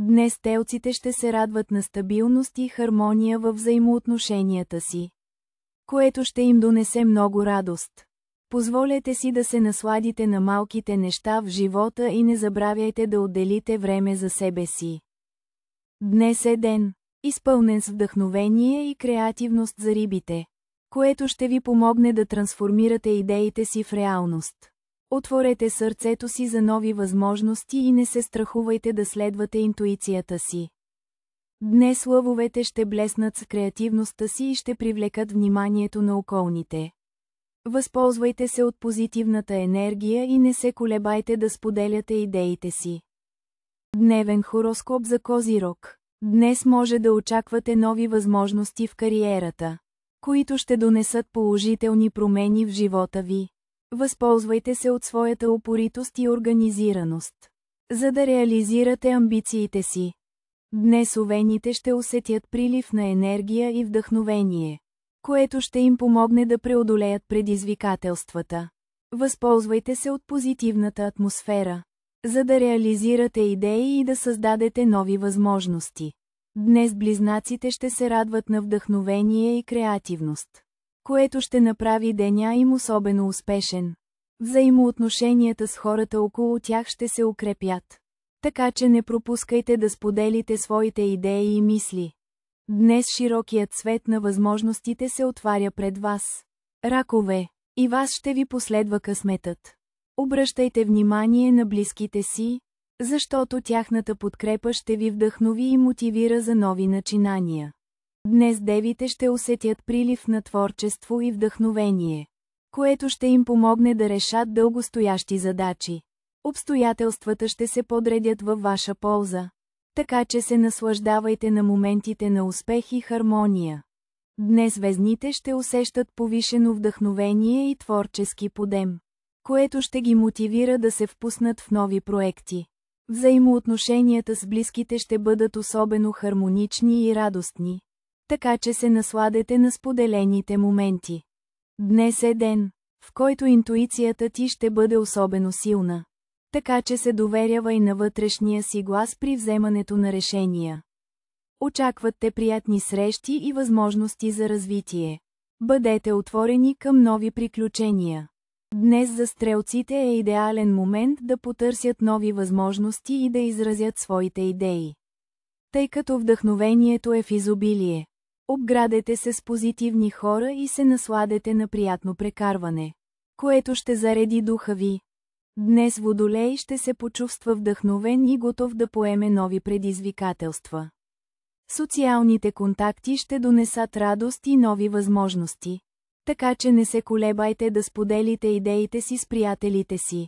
Днес телците ще се радват на стабилност и хармония във взаимоотношенията си, което ще им донесе много радост. Позволете си да се насладите на малките неща в живота и не забравяйте да отделите време за себе си. Днес е ден, изпълнен с вдъхновение и креативност за рибите, което ще ви помогне да трансформирате идеите си в реалност. Отворете сърцето си за нови възможности и не се страхувайте да следвате интуицията си. Днес лъвовете ще блеснат с креативността си и ще привлекат вниманието на околните. Възползвайте се от позитивната енергия и не се колебайте да споделяте идеите си. Дневен хороскоп за Козирог. Днес може да очаквате нови възможности в кариерата, които ще донесат положителни промени в живота ви. Възползвайте се от своята упоритост и организираност, за да реализирате амбициите си. Днес овените ще усетят прилив на енергия и вдъхновение, което ще им помогне да преодолеят предизвикателствата. Възползвайте се от позитивната атмосфера, за да реализирате идеи и да създадете нови възможности. Днес близнаците ще се радват на вдъхновение и креативност, което ще направи деня им особено успешен. Взаимоотношенията с хората около тях ще се укрепят, така че не пропускайте да споделите своите идеи и мисли. Днес широкият свет на възможностите се отваря пред вас. Ракове, и вас ще ви последва късметът. Обръщайте внимание на близките си, защото тяхната подкрепа ще ви вдъхнови и мотивира за нови начинания. Днес девите ще усетят прилив на творчество и вдъхновение, което ще им помогне да решат дългостоящи задачи. Обстоятелствата ще се подредят във ваша полза, така че се наслаждавайте на моментите на успех и хармония. Днес везните ще усещат повишено вдъхновение и творчески подем, което ще ги мотивира да се впуснат в нови проекти. Взаимоотношенията с близките ще бъдат особено хармонични и радостни, така че се насладете на споделените моменти. Днес е ден, в който интуицията ти ще бъде особено силна, така че се доверявай на вътрешния си глас при вземането на решения. Очакват те приятни срещи и възможности за развитие. Бъдете отворени към нови приключения. Днес за стрелците е идеален момент да потърсят нови възможности и да изразят своите идеи, тъй като вдъхновението е в изобилие. Обградете се с позитивни хора и се насладете на приятно прекарване, което ще зареди духа ви. Днес Водолей ще се почувства вдъхновен и готов да поеме нови предизвикателства. Социалните контакти ще донесат радост и нови възможности, така че не се колебайте да споделите идеите си с приятелите си.